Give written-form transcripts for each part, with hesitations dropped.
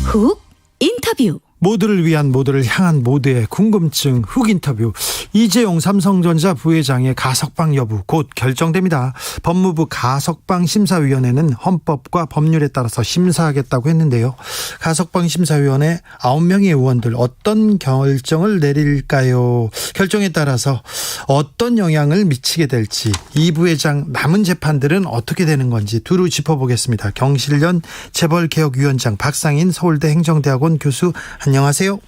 훅 인터뷰. 모두를 위한, 모두를 향한 모두의 궁금증 훅 인터뷰. 이재용 삼성전자 부회장의 가석방 여부 곧 결정됩니다. 법무부 가석방 심사위원회는 헌법과 법률에 따라서 심사하겠다고 했는데요. 가석방 심사위원회 9명의 의원들 어떤 결정을 내릴까요? 결정에 따라서 어떤 영향을 미치게 될지, 이 부회장 남은 재판들은 어떻게 되는 건지 두루 짚어보겠습니다. 경실련 재벌개혁위원장, 박상인 서울대 행정대학원 교수, 안녕하세요.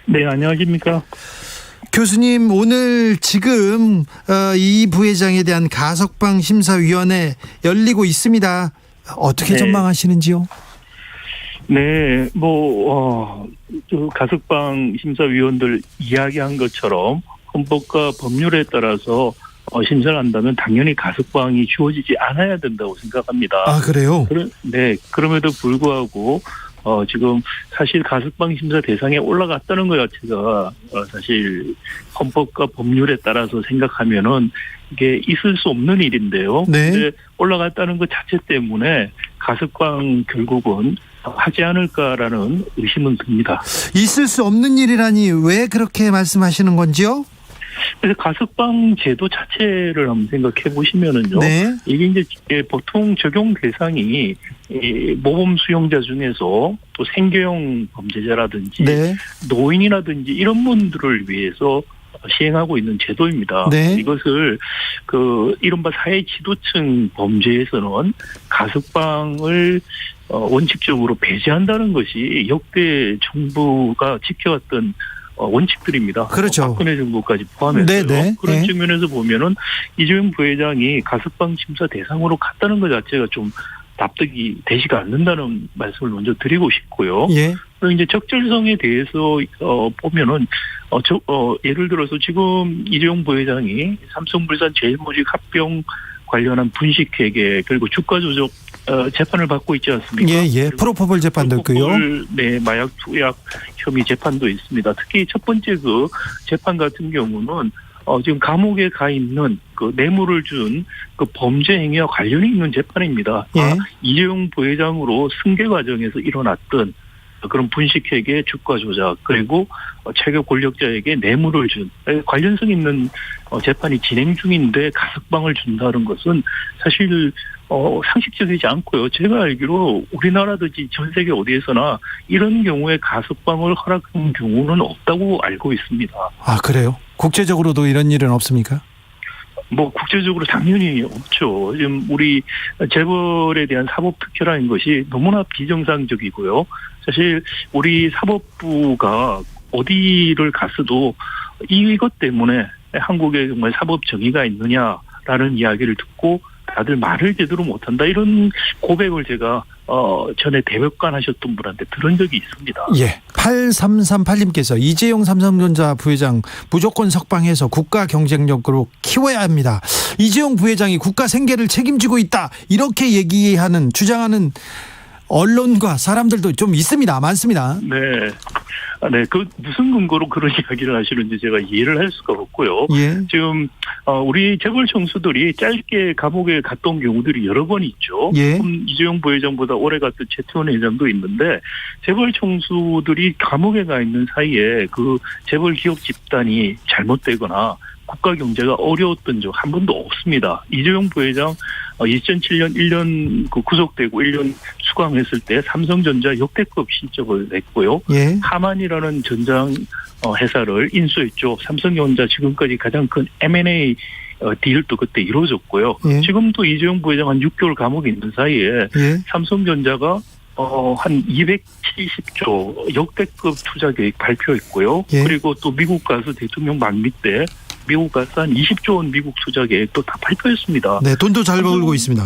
네, 안녕하십니까. 교수님, 오늘 지금 이 부회장에 대한 가석방 심사위원회 열리고 있습니다. 어떻게 네. 전망하시는지요? 네, 가석방 심사위원들 이야기한 것처럼 헌법과 법률에 따라서 심사를 한다면 당연히 가석방이 주어지지 않아야 된다고 생각합니다. 아, 그래요? 네, 그럼에도 불구하고 지금 사실 가석방 심사 대상에 올라갔다는 것 자체가 사실 헌법과 법률에 따라서 생각하면은 이게 있을 수 없는 일인데요. 네. 근데 올라갔다는 것 자체 때문에 가석방 결국은 하지 않을까라는 의심은 듭니다. 있을 수 없는 일이라니 왜 그렇게 말씀하시는 건지요? 그래서 가석방 제도 자체를 한번 생각해 보시면은요. 네. 이게 이제 보통 적용 대상이 모범 수용자 중에서 또 생계형 범죄자라든지 네. 노인이라든지 이런 분들을 위해서 시행하고 있는 제도입니다. 네. 이것을 이른바 사회 지도층 범죄에서는 가석방을 원칙적으로 배제한다는 것이 역대 정부가 지켜왔던 원칙들입니다. 그렇죠. 박근혜 정부까지 포함해서요. 네네. 그런 네. 측면에서 보면은 이재용 부회장이 가석방 심사 대상으로 갔다는 것 자체가 좀 납득이 되지가 않는다는 말씀을 먼저 드리고 싶고요. 예. 그리고 이제 적절성에 대해서 보면은 예를 들어서 지금 이재용 부회장이 삼성물산 제일모직 합병 관련한 분식회계 그리고 주가 조작 재판을 받고 있지 않습니까? 예. 프로포폴 재판도 있고요. 네, 마약 투약 혐의 재판도 있습니다. 특히 첫 번째 그 재판 같은 경우는 지금 감옥에 가 있는 그 뇌물을 준 그 범죄 행위와 관련이 있는 재판입니다. 예. 이재용 부회장으로 승계 과정에서 일어났던 그런 분식회계 주가 조작 그리고 체계 권력자에게 뇌물을 준 관련성 있는 재판이 진행 중인데 가석방을 준다는 것은 사실 상식적이지 않고요. 제가 알기로 우리나라든지 전 세계 어디에서나 이런 경우에 가석방을 허락한 경우는 없다고 알고 있습니다. 아, 그래요? 국제적으로도 이런 일은 없습니까? 국제적으로 당연히 없죠. 지금 우리 재벌에 대한 사법 특혜라는 것이 너무나 비정상적이고요. 사실 우리 사법부가 어디를 갔어도 이것 때문에 한국에 정말 사법 정의가 있느냐라는 이야기를 듣고 다들 말을 제대로 못한다 이런 고백을 제가 전에 대법관 하셨던 분한테 들은 적이 있습니다. 예. 8338님께서 이재용 삼성전자 부회장 무조건 석방해서 국가 경쟁력으로 키워야 합니다. 이재용 부회장이 국가 생계를 책임지고 있다, 이렇게 주장하는 언론과 사람들도 좀 있습니다. 많습니다. 네. 그 무슨 근거로 그런 이야기를 하시는지 제가 이해를 할 수가 없고요. 예. 지금 우리 재벌 총수들이 짧게 감옥에 갔던 경우들이 여러 번 있죠. 예. 이재용 부회장보다 오래 갔던 최태원 회장도 있는데 재벌 총수들이 감옥에 가 있는 사이에 그 재벌 기업 집단이 잘못되거나 국가 경제가 어려웠던 적 한 번도 없습니다. 이재용 부회장 2007년 1년 구속되고 1년 수감했을 때 삼성전자 역대급 실적을 냈고요. 예. 하만이라는 전장 회사를 인수했죠. 삼성전자 지금까지 가장 큰 M&A 딜도 그때 이루어졌고요. 예. 지금도 이재용 부회장 한 6개월 감옥에 있는 사이에 예. 삼성전자가 한 270조 역대급 투자 계획 발표했고요. 예. 그리고 또 미국 가서 대통령 만기 때 미국 가서 한 20조 원 미국 투자 계획도 다 발표했습니다. 네, 돈도 잘 벌고 있습니다.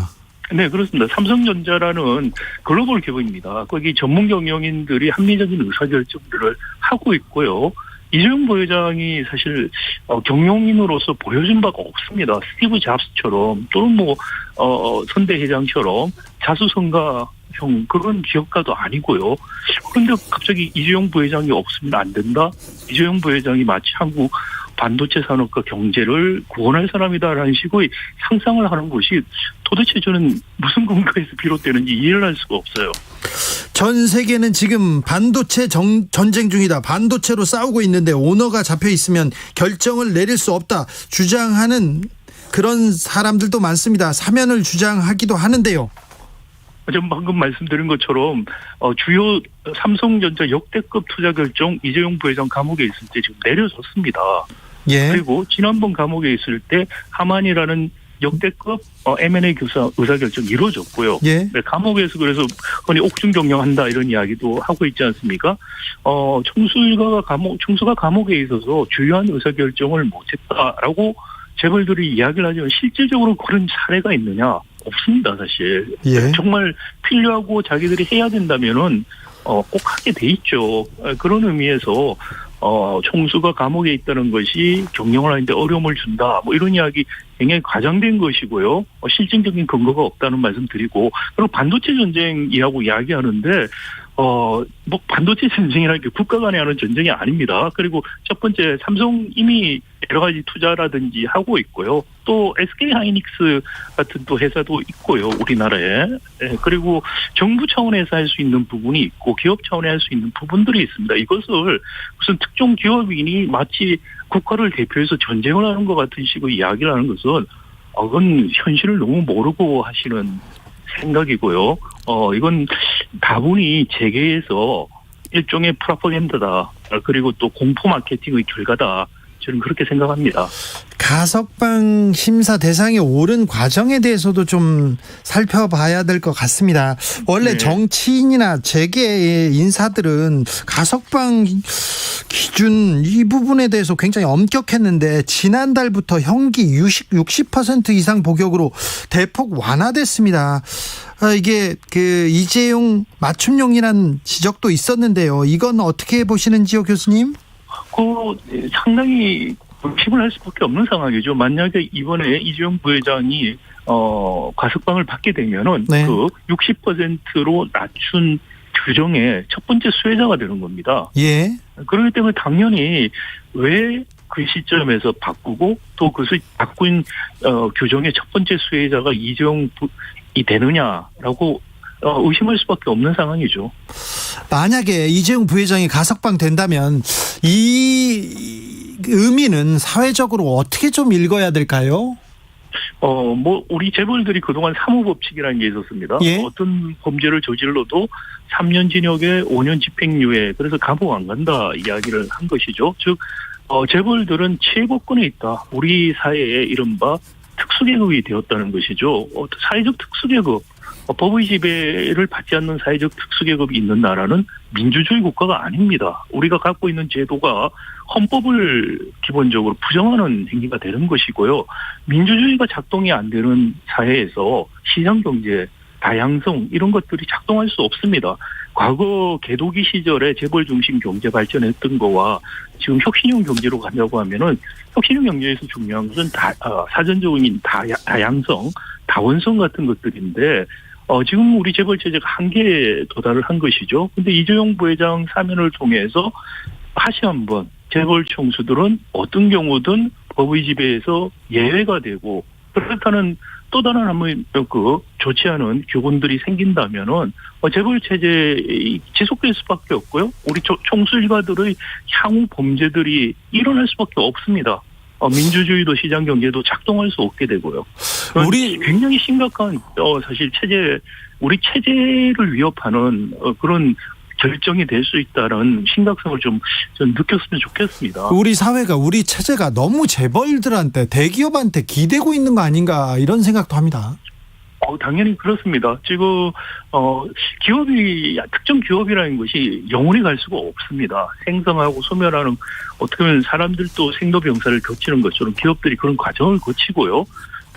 네, 그렇습니다. 삼성전자라는 글로벌 기업입니다. 거기 전문 경영인들이 합리적인 의사결정들을 하고 있고요. 이재용 부회장이 사실 경영인으로서 보여준 바가 없습니다. 스티브 잡스처럼 또는 선대 회장처럼 자수성가형 그런 기업가도 아니고요. 그런데 갑자기 이재용 부회장이 없으면 안 된다? 이재용 부회장이 마치 한국 반도체 산업과 경제를 구원할 사람이다라는 식의 상상을 하는 것이 도대체 저는 무슨 근거에서 비롯되는지 이해를 할 수가 없어요. 전 세계는 지금 반도체 전쟁 중이다. 반도체로 싸우고 있는데 오너가 잡혀 있으면 결정을 내릴 수 없다. 주장하는 그런 사람들도 많습니다. 사면을 주장하기도 하는데요. 좀 방금 말씀드린 것처럼 주요 삼성전자 역대급 투자 결정 이재용 부회장 감옥에 있을 때 지금 내려졌습니다. 예. 그리고 지난번 감옥에 있을 때 하만이라는 역대급 M&A 의사결정 이루어졌고요. 예. 네, 감옥에서 그래서 흔히 옥중 경영한다 이런 이야기도 하고 있지 않습니까? 총수가 감옥에 있어서 주요한 의사결정을 못했다라고 재벌들이 이야기를 하지만 실질적으로 그런 사례가 있느냐? 없습니다, 사실. 예. 정말 필요하고 자기들이 해야 된다면은 꼭 하게 돼 있죠. 그런 의미에서 총수가 감옥에 있다는 것이 경영을 하는데 어려움을 준다. 뭐 이런 이야기 굉장히 과장된 것이고요. 실질적인 근거가 없다는 말씀 드리고, 그리고 반도체 전쟁이라고 이야기하는데 뭐 반도체 전쟁이라는 게 국가 간에 하는 전쟁이 아닙니다. 그리고 첫 번째 삼성 이미 여러 가지 투자라든지 하고 있고요. 또 SK 하이닉스 같은 또 회사도 있고요. 우리나라에. 그리고 정부 차원에서 할 수 있는 부분이 있고 기업 차원에 할 수 있는 부분들이 있습니다. 이것을 무슨 특정 기업인이 마치 국가를 대표해서 전쟁을 하는 것 같은 식으로 이야기를 하는 것은 그건 현실을 너무 모르고 하시는 생각이고요. 이건 다분히 재계에서 일종의 프로파간다다. 그리고 또 공포 마케팅의 결과다. 저는 그렇게 생각합니다. 가석방 심사 대상에 오른 과정에 대해서도 좀 살펴봐야 될 것 같습니다. 원래 네. 정치인이나 재계의 인사들은 가석방 기준 이 부분에 대해서 굉장히 엄격했는데 지난달부터 형기 60% 이상 복역으로 대폭 완화됐습니다. 이게 그 이재용 맞춤용이라는 지적도 있었는데요. 이건 어떻게 보시는지요, 교수님? 상당히 의심을 할 수밖에 없는 상황이죠. 만약에 이번에 이재용 부회장이 가석방을 받게 되면은 네. 그 60%로 낮춘 규정의 첫 번째 수혜자가 되는 겁니다. 예. 그렇기 때문에 당연히 왜 그 시점에서 바꾸고 또 그것을 바꾼 규정의 첫 번째 수혜자가 이재용이 되느냐라고 의심할 수밖에 없는 상황이죠. 만약에 이재용 부회장이 가석방 된다면 이 의미는 사회적으로 어떻게 좀 읽어야 될까요? 우리 재벌들이 그동안 사무법칙이라는 게 있었습니다. 예? 어떤 범죄를 저질러도 3년 징역에 5년 집행유예, 그래서 감옥 안 간다 이야기를 한 것이죠. 즉, 재벌들은 최고권에 있다. 우리 사회의 이른바 특수계급이 되었다는 것이죠. 사회적 특수계급, 법의 지배를 받지 않는 사회적 특수계급이 있는 나라는 민주주의 국가가 아닙니다. 우리가 갖고 있는 제도가 헌법을 기본적으로 부정하는 행위가 되는 것이고요. 민주주의가 작동이 안 되는 사회에서 시장경제, 다양성 이런 것들이 작동할 수 없습니다. 과거 개도기 시절에 재벌 중심 경제 발전했던 거와 지금 혁신형 경제로 가려고 하면은 혁신형 경제에서 중요한 것은 사전적인 다양성, 다원성 같은 것들인데 지금 우리 재벌 체제가 한계에 도달을 한 것이죠. 근데 이재용 부회장 사면을 통해서 다시 한번 재벌 총수들은 어떤 경우든 법의 지배에서 예외가 되고 그렇다는 또 다른 한번 좋지 않은 교훈들이 생긴다면은 재벌 체제 지속될 수밖에 없고요. 우리 총수 일가들의 향후 범죄들이 일어날 수밖에 없습니다. 민주주의도 시장 경제도 작동할 수 없게 되고요. 우리 굉장히 심각한 사실 우리 체제를 위협하는 그런 결정이 될 수 있다는 심각성을 좀 느꼈으면 좋겠습니다. 우리 사회가 우리 체제가 너무 재벌들한테 대기업한테 기대고 있는 거 아닌가 이런 생각도 합니다. 당연히 그렇습니다. 지금 특정 기업이라는 것이 영원히 갈 수가 없습니다. 생성하고 소멸하는 어떻게 보면 사람들도 생로병사를 거치는 것처럼 기업들이 그런 과정을 거치고요.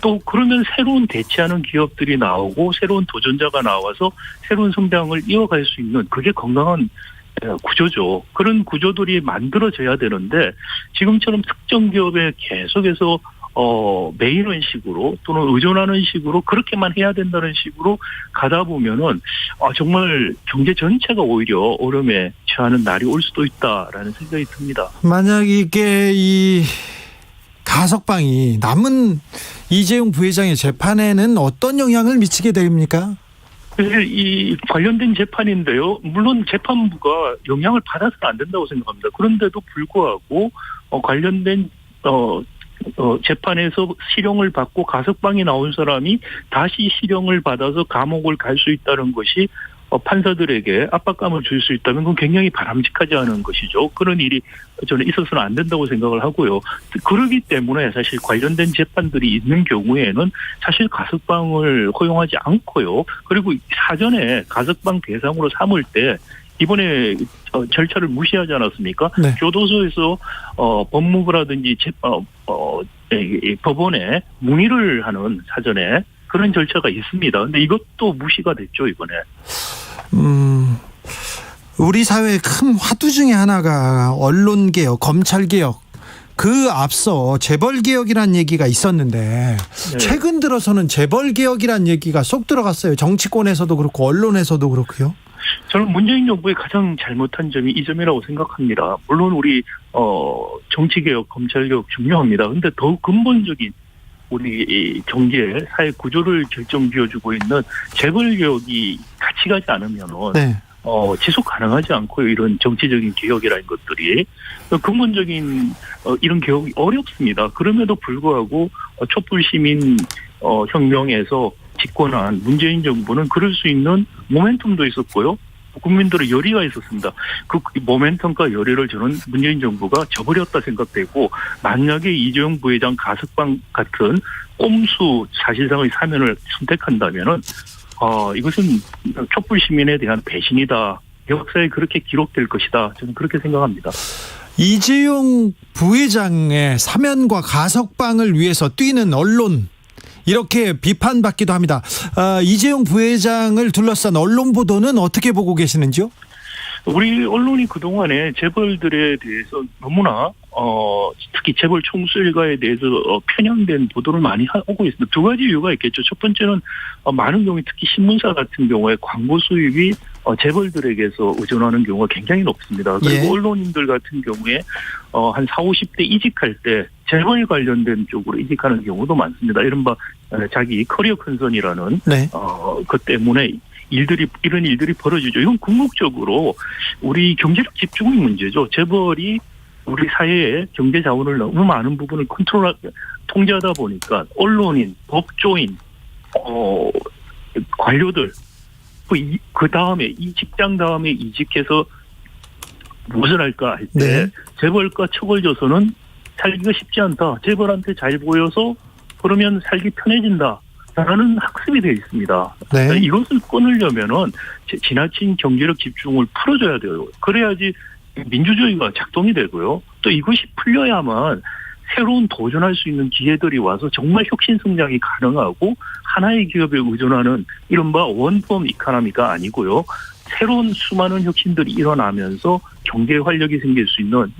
또 그러면 새로운 대체하는 기업들이 나오고 새로운 도전자가 나와서 새로운 성장을 이어갈 수 있는 그게 건강한 구조죠. 그런 구조들이 만들어져야 되는데 지금처럼 특정 기업에 계속해서 매이는 식으로 또는 의존하는 식으로 그렇게만 해야 된다는 식으로 가다 보면은 정말 경제 전체가 오히려 어려움에 처하는 날이 올 수도 있다라는 생각이 듭니다. 만약 이게 이 가석방이 남은 이재용 부회장의 재판에는 어떤 영향을 미치게 됩니까? 그래서 이 관련된 재판인데요. 물론 재판부가 영향을 받아서는 안 된다고 생각합니다. 그런데도 불구하고 관련된 재판에서 실형을 받고 가석방이 나온 사람이 다시 실형을 받아서 감옥을 갈 수 있다는 것이 판사들에게 압박감을 줄 수 있다면 그건 굉장히 바람직하지 않은 것이죠. 그런 일이 저는 있어서는 안 된다고 생각을 하고요. 그렇기 때문에 사실 관련된 재판들이 있는 경우에는 사실 가석방을 허용하지 않고요. 그리고 사전에 가석방 대상으로 삼을 때 이번에 절차를 무시하지 않았습니까? 네. 교도소에서 법무부라든지 법원에 문의를 하는 사전에 그런 절차가 있습니다. 근데 이것도 무시가 됐죠, 이번에. 우리 사회의 큰 화두 중에 하나가 언론개혁, 검찰개혁. 그 앞서 재벌개혁이라는 얘기가 있었는데 네. 최근 들어서는 재벌개혁이라는 얘기가 쏙 들어갔어요. 정치권에서도 그렇고 언론에서도 그렇고요. 저는 문재인 정부의 가장 잘못한 점이 이 점이라고 생각합니다. 물론 우리 정치개혁, 검찰개혁 중요합니다. 그런데 더욱 근본적인 우리 경제, 사회 구조를 결정지어주고 있는 재벌개혁이 같이 가지 않으면은 네. 지속 가능하지 않고요. 이런 정치적인 개혁이라는 것들이 근본적인 이런 개혁이 어렵습니다. 그럼에도 불구하고 촛불 시민 혁명에서 집권한 문재인 정부는 그럴 수 있는 모멘텀도 있었고요. 국민들의 열의가 있었습니다. 그 모멘텀과 열의를 저는 문재인 정부가 저버렸다 생각되고 만약에 이재용 부회장 가석방 같은 꼼수 사실상의 사면을 선택한다면은 이것은 촛불 시민에 대한 배신이다. 역사에 그렇게 기록될 것이다. 저는 그렇게 생각합니다. 이재용 부회장의 사면과 가석방을 위해서 뛰는 언론 이렇게 비판받기도 합니다. 이재용 부회장을 둘러싼 언론 보도는 어떻게 보고 계시는지요? 우리 언론이 그동안에 재벌들에 대해서 너무나 특히 재벌 총수 일가에 대해서 편향된 보도를 많이 하고 있습니다. 두 가지 이유가 있겠죠. 첫 번째는 많은 경우에 특히 신문사 같은 경우에 광고 수입이 재벌들에게서 의존하는 경우가 굉장히 높습니다. 그리고 예. 언론인들 같은 경우에 한 40, 50대 이직할 때 재벌 관련된 쪽으로 이직하는 경우도 많습니다. 이른바 자기 커리어 컨선이라는 네. 그 때문에 이런 일들이 벌어지죠. 이건 궁극적으로 우리 경제력 집중의 문제죠. 재벌이 우리 사회의 경제 자원을 너무 많은 부분을 통제하다 보니까 언론인, 법조인, 관료들 그 다음에 이 직장 다음에 이직해서 무엇을 할까 할 때 네. 재벌과 척을 져서는 살기가 쉽지 않다. 재벌한테 잘 보여서 그러면 살기 편해진다. 라는 학습이 되어 있습니다. 네. 이것을 끊으려면은 지나친 경제력 집중을 풀어줘야 돼요. 그래야지 민주주의가 작동이 되고요. 또 이것이 풀려야만 새로운 도전할 수 있는 기회들이 와서 정말 혁신 성장이 가능하고 하나의 기업에 의존하는 이른바 원폼 이코노미가 아니고요. 새로운 수많은 혁신들이 일어나면서 경제 활력이 생길 수 있는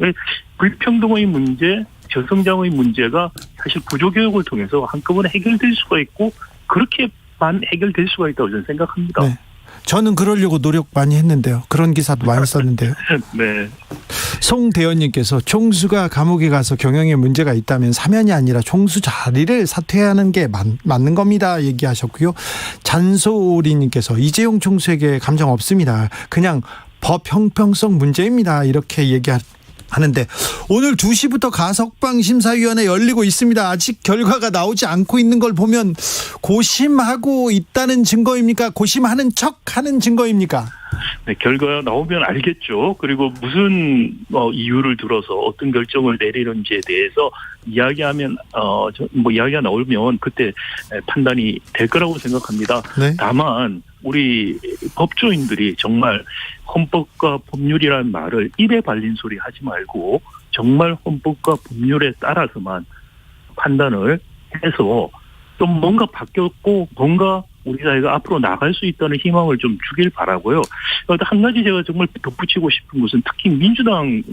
불평등의 문제, 저성장의 문제가 사실 구조개혁을 통해서 한꺼번에 해결될 수가 있고 그렇게만 해결될 수가 있다고 저는 생각합니다. 네. 저는 그러려고 노력 많이 했는데요. 그런 기사도 많이 썼는데요. 네. 송대현님께서 총수가 감옥에 가서 경영에 문제가 있다면 사면이 아니라 총수 자리를 사퇴하는 게 맞는 겁니다. 얘기하셨고요. 잔소리님께서 이재용 총수에게 감정 없습니다. 그냥 법 형평성 문제입니다. 이렇게 하는데 오늘 2시부터 가석방 심사위원회 열리고 있습니다. 아직 결과가 나오지 않고 있는 걸 보면 고심하고 있다는 증거입니까? 고심하는 척하는 증거입니까? 네, 결과 나오면 알겠죠. 그리고 무슨 이유를 들어서 어떤 결정을 내리는지에 대해서 이야기가 나오면 그때 판단이 될 거라고 생각합니다. 네. 다만 우리 법조인들이 정말 헌법과 법률이라는 말을 입에 발린 소리 하지 말고 정말 헌법과 법률에 따라서만 판단을 해서 좀 뭔가 바뀌었고 뭔가 우리 사회가 앞으로 나갈 수 있다는 희망을 좀 주길 바라고요. 한 가지 제가 정말 덧붙이고 싶은 것은 특히 민주당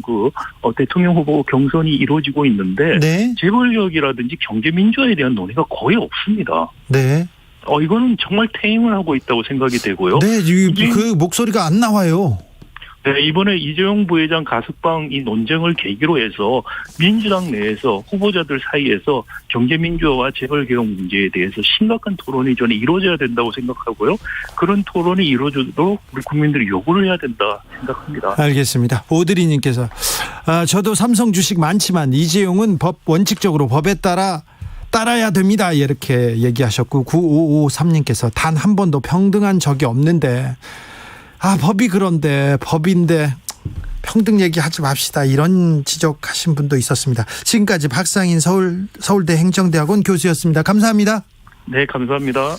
대통령 후보 경선이 이루어지고 있는데 네. 재벌개혁이라든지 경제민주화에 대한 논의가 거의 없습니다. 네. 이거는 정말 퇴행을 하고 있다고 생각이 되고요. 네, 그 목소리가 안 나와요. 네, 이번에 이재용 부회장 가석방 이 논쟁을 계기로 해서 민주당 내에서 후보자들 사이에서 경제민주화와 재벌개혁 문제에 대해서 심각한 토론이 저는 이루어져야 된다고 생각하고요. 그런 토론이 이루어지도록 우리 국민들이 요구를 해야 된다 생각합니다. 알겠습니다. 오드리님께서 저도 삼성 주식 많지만 이재용은 원칙적으로 법에 따라야 됩니다. 이렇게 얘기하셨고 9553님께서 단 한 번도 평등한 적이 없는데 법이 그런데 법인데 평등 얘기하지 맙시다. 이런 지적하신 분도 있었습니다. 지금까지 박상인 서울대 행정대학원 교수였습니다. 감사합니다. 네, 감사합니다.